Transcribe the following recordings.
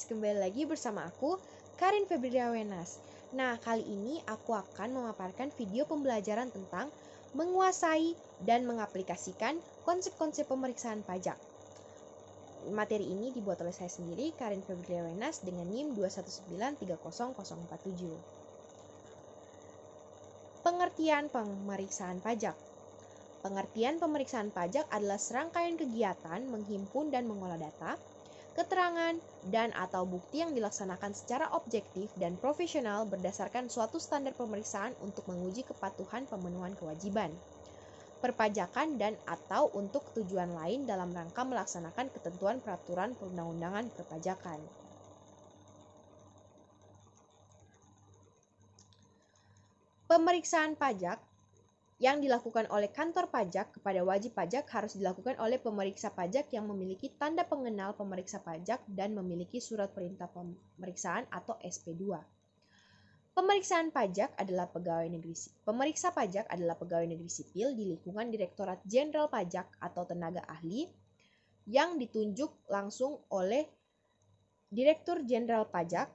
kembali lagi bersama aku, Karin Febria Wenas. Nah, kali ini aku akan memaparkan video pembelajaran tentang menguasai dan mengaplikasikan konsep-konsep pemeriksaan pajak. Materi ini dibuat oleh saya sendiri, Karin Febria Wenas, dengan NIM 2193047. Pengertian pemeriksaan pajak. Pengertian pemeriksaan pajak adalah serangkaian kegiatan menghimpun dan mengolah data, keterangan, dan atau bukti yang dilaksanakan secara objektif dan profesional berdasarkan suatu standar pemeriksaan untuk menguji kepatuhan pemenuhan kewajiban perpajakan dan atau untuk tujuan lain dalam rangka melaksanakan ketentuan peraturan perundang-undangan perpajakan. Pemeriksaan pajak yang dilakukan oleh kantor pajak kepada wajib pajak harus dilakukan oleh pemeriksa pajak yang memiliki tanda pengenal pemeriksa pajak dan memiliki surat perintah pemeriksaan atau SP2. Pemeriksaan pajak adalah pemeriksa pajak adalah pegawai negeri sipil di lingkungan Direktorat Jenderal Pajak atau tenaga ahli yang ditunjuk langsung oleh Direktur Jenderal Pajak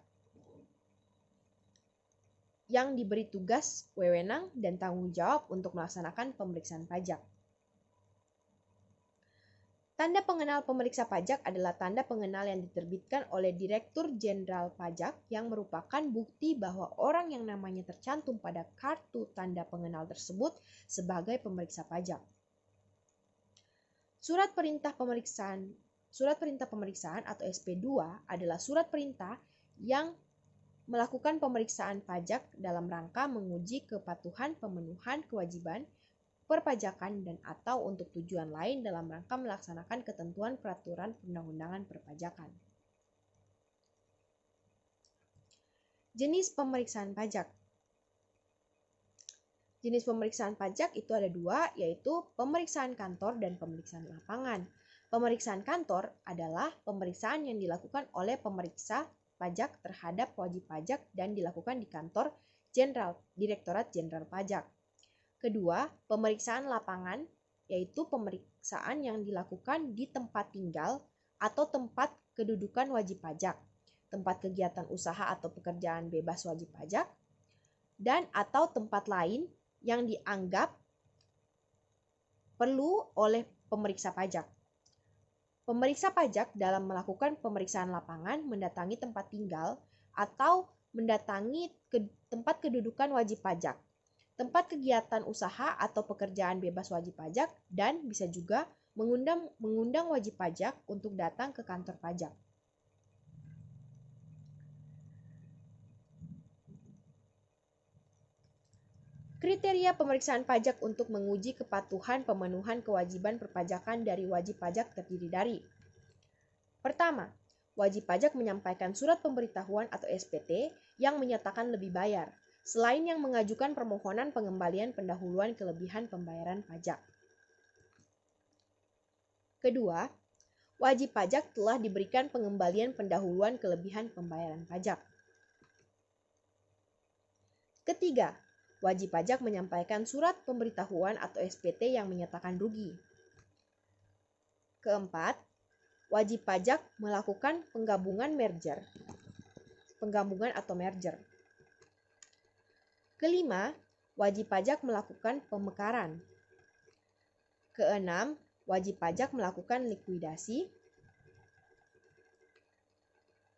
yang diberi tugas, wewenang, dan tanggung jawab untuk melaksanakan pemeriksaan pajak. Tanda pengenal pemeriksa pajak adalah tanda pengenal yang diterbitkan oleh Direktur Jenderal Pajak yang merupakan bukti bahwa orang yang namanya tercantum pada kartu tanda pengenal tersebut sebagai pemeriksa pajak. Surat perintah pemeriksaan atau SP2 adalah surat perintah yang melakukan pemeriksaan pajak dalam rangka menguji kepatuhan pemenuhan kewajiban perpajakan dan atau untuk tujuan lain dalam rangka melaksanakan ketentuan peraturan perundang-undangan perpajakan. Jenis pemeriksaan pajak. Jenis pemeriksaan pajak itu ada dua, yaitu pemeriksaan kantor dan pemeriksaan lapangan. Pemeriksaan kantor adalah pemeriksaan yang dilakukan oleh pemeriksa pajak terhadap wajib pajak dan dilakukan di kantor Direktorat Jenderal Pajak. Kedua, pemeriksaan lapangan, yaitu pemeriksaan yang dilakukan di tempat tinggal atau tempat kedudukan wajib pajak, tempat kegiatan usaha atau pekerjaan bebas wajib pajak, dan atau tempat lain yang dianggap perlu oleh pemeriksa pajak. Pemeriksa pajak dalam melakukan pemeriksaan lapangan mendatangi tempat tinggal atau mendatangi tempat kedudukan wajib pajak, tempat kegiatan usaha atau pekerjaan bebas wajib pajak, dan bisa juga mengundang wajib pajak untuk datang ke kantor pajak. Kriteria pemeriksaan pajak untuk menguji kepatuhan pemenuhan kewajiban perpajakan dari wajib pajak terdiri dari: pertama, wajib pajak menyampaikan surat pemberitahuan atau SPT yang menyatakan lebih bayar, selain yang mengajukan permohonan pengembalian pendahuluan kelebihan pembayaran pajak. Kedua, wajib pajak telah diberikan pengembalian pendahuluan kelebihan pembayaran pajak. Ketiga, wajib pajak menyampaikan surat pemberitahuan atau SPT yang menyatakan rugi. Keempat, wajib pajak melakukan penggabungan atau merger. Kelima, wajib pajak melakukan pemekaran. Keenam, wajib pajak melakukan likuidasi.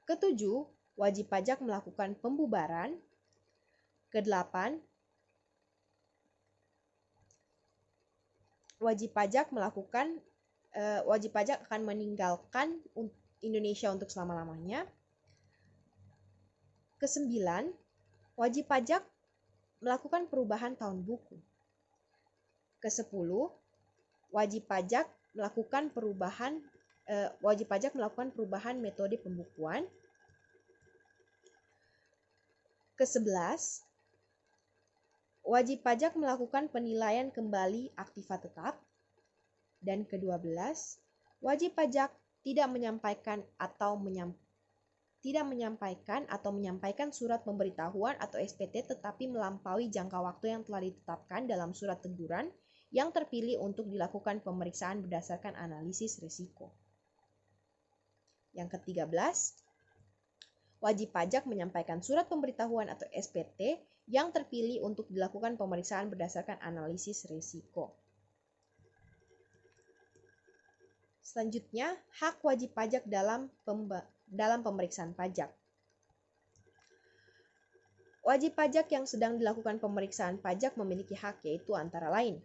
Ketujuh, wajib pajak melakukan pembubaran. Kedelapan, wajib pajak akan meninggalkan Indonesia untuk selama-lamanya. Kesembilan, wajib pajak melakukan perubahan tahun buku. Kesepuluh, wajib pajak melakukan perubahan metode pembukuan. Kesebelas, wajib pajak melakukan penilaian kembali aktiva tetap. Dan ke-12, wajib pajak tidak menyampaikan atau menyampaikan surat pemberitahuan atau SPT tetapi melampaui jangka waktu yang telah ditetapkan dalam surat teguran yang terpilih untuk dilakukan pemeriksaan berdasarkan analisis risiko. Yang ke-13, wajib pajak menyampaikan surat pemberitahuan atau SPT yang terpilih untuk dilakukan pemeriksaan berdasarkan analisis risiko. Selanjutnya, hak wajib pajak dalam pemeriksaan pajak. Wajib pajak yang sedang dilakukan pemeriksaan pajak memiliki hak, yaitu antara lain.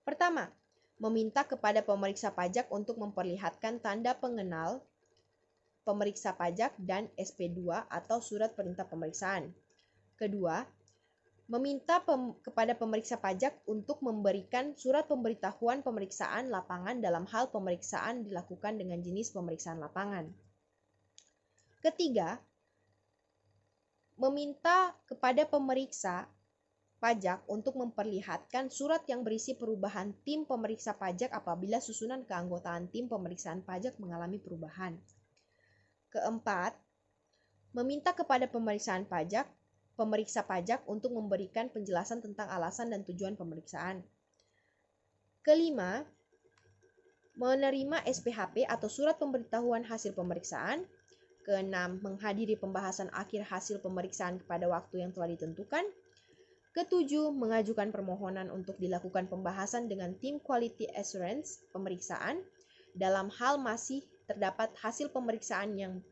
Pertama, meminta kepada pemeriksa pajak untuk memperlihatkan tanda pengenal pemeriksa pajak dan SP2 atau surat perintah pemeriksaan. Kedua, meminta kepada pemeriksa pajak untuk memberikan surat pemberitahuan pemeriksaan lapangan dalam hal pemeriksaan dilakukan dengan jenis pemeriksaan lapangan. Ketiga, meminta kepada pemeriksa pajak untuk memperlihatkan surat yang berisi perubahan tim pemeriksa pajak apabila susunan keanggotaan tim pemeriksaan pajak mengalami perubahan. Keempat, meminta kepada pemeriksa pajak untuk memberikan penjelasan tentang alasan dan tujuan pemeriksaan. Kelima, menerima SPHP atau surat pemberitahuan hasil pemeriksaan. Keenam, menghadiri pembahasan akhir hasil pemeriksaan pada waktu yang telah ditentukan. Ketujuh, mengajukan permohonan untuk dilakukan pembahasan dengan tim quality assurance pemeriksaan dalam hal masih terdapat hasil pemeriksaan yang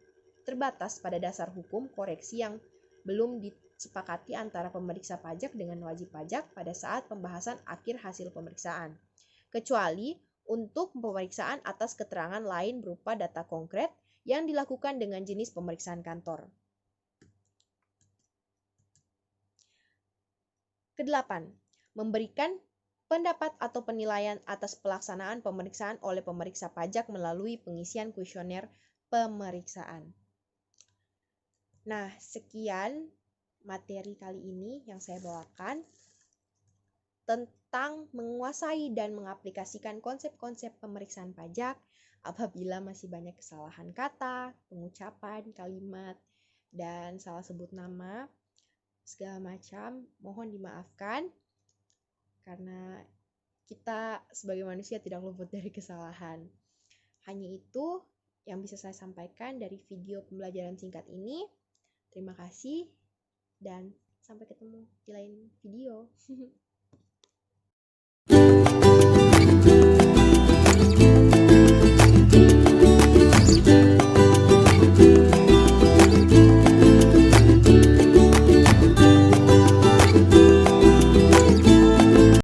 terbatas pada dasar hukum koreksi yang belum disepakati antara pemeriksa pajak dengan wajib pajak pada saat pembahasan akhir hasil pemeriksaan, kecuali untuk pemeriksaan atas keterangan lain berupa data konkret yang dilakukan dengan jenis pemeriksaan kantor. Kedelapan, memberikan pendapat atau penilaian atas pelaksanaan pemeriksaan oleh pemeriksa pajak melalui pengisian kuesioner pemeriksaan. Nah, sekian materi kali ini yang saya bawakan tentang menguasai dan mengaplikasikan konsep-konsep pemeriksaan pajak apabila masih banyak kesalahan kata, pengucapan, kalimat, dan salah sebut nama, segala macam, mohon dimaafkan karena kita sebagai manusia tidak luput dari kesalahan. Hanya itu yang bisa saya sampaikan dari video pembelajaran singkat ini. Terima kasih dan sampai ketemu di lain video.